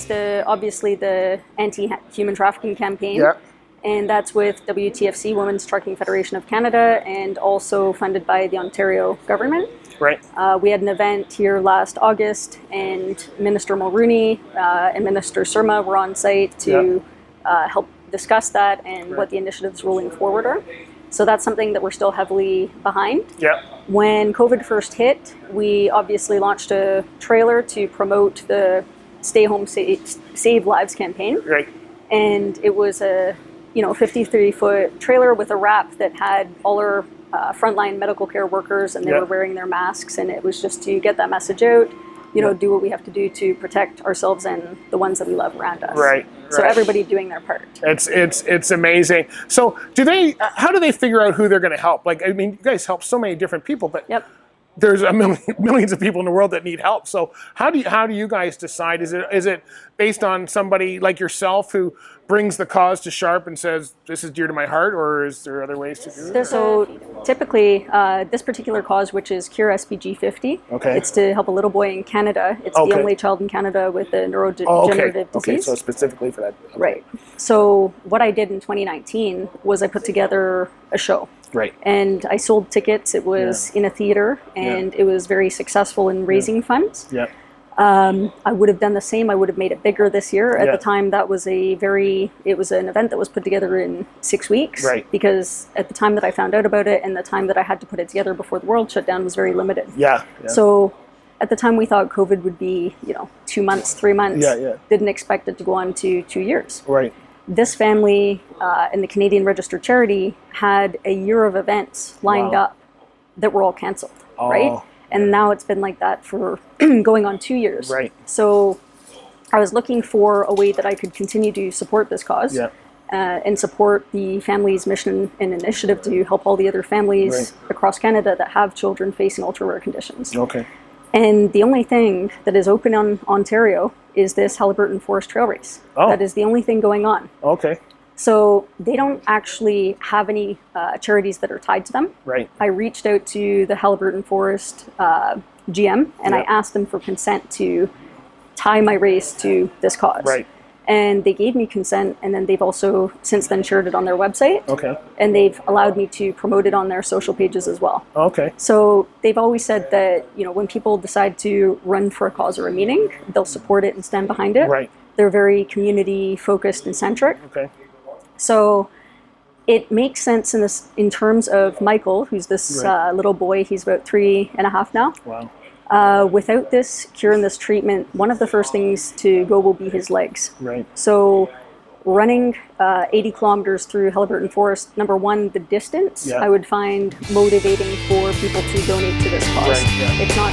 it's obviously the anti-human trafficking campaign. Yeah. And that's with WTFC, Women's Trucking Federation of Canada, and also funded by the Ontario government. Right. We had an event here last August, and Minister Mulrooney and Minister Surma were on site to help discuss that and what the initiatives rolling forward are. So that's something that we're still heavily behind. Yeah. When COVID first hit, we obviously launched a trailer to promote the Stay Home Save Lives campaign. Right. And it was a 53-foot trailer with a wrap that had all our frontline medical care workers, and they were wearing their masks, and it was just to get that message out, do what we have to do to protect ourselves and the ones that we love around us. Right. So everybody doing their part. It's amazing. So how do they figure out who they're going to help? Like, I mean, you guys help so many different people, but there's millions of people in the world that need help. So how do you guys decide? Is it based on somebody like yourself who brings the cause to Sharp and says, this is dear to my heart, or is there other ways to do it? So typically, this particular cause, which is Cure SPG 50, it's to help a little boy in Canada. It's the only child in Canada with a neurodegenerative disease. Okay, so specifically for that. Okay. Right. So what I did in 2019 was I put together a show. Right. And I sold tickets. It was in a theater, and it was very successful in raising funds. Yeah. I would have done the same. I would have made it bigger this year. At the time, that was it was an event that was put together in 6 weeks. Right. Because at the time that I found out about it and the time that I had to put it together before the world shut down was very limited. Yeah. So at the time we thought COVID would be, 2 months, 3 months. Yeah. Didn't expect it to go on to 2 years. Right. This family and the Canadian Registered Charity had a year of events lined up that were all canceled, right? And now it's been like that for going on 2 years. Right. So I was looking for a way that I could continue to support this cause and support the family's mission and initiative to help all the other families across Canada that have children facing ultra-rare conditions. Okay. And the only thing that is open on Ontario is this Haliburton Forest Trail Race. That is the only thing going on. Okay. So they don't actually have any charities that are tied to them. Right. I reached out to the Haliburton Forest GM, and I asked them for consent to tie my race to this cause. Right. And they gave me consent, and then they've also since then shared it on their website. Okay. And they've allowed me to promote it on their social pages as well. Okay. So they've always said that, when people decide to run for a cause or a meaning, they'll support it and stand behind it. Right. They're very community focused and centric. Okay. So it makes sense in terms of Michael, who's this little boy. He's about 3.5 now. Wow. Without this cure and this treatment, one of the first things to go will be his legs. Right. So running 80 kilometers through Haliburton Forest, number one, the distance I would find motivating for people to donate to this cause. Right, yeah. It's not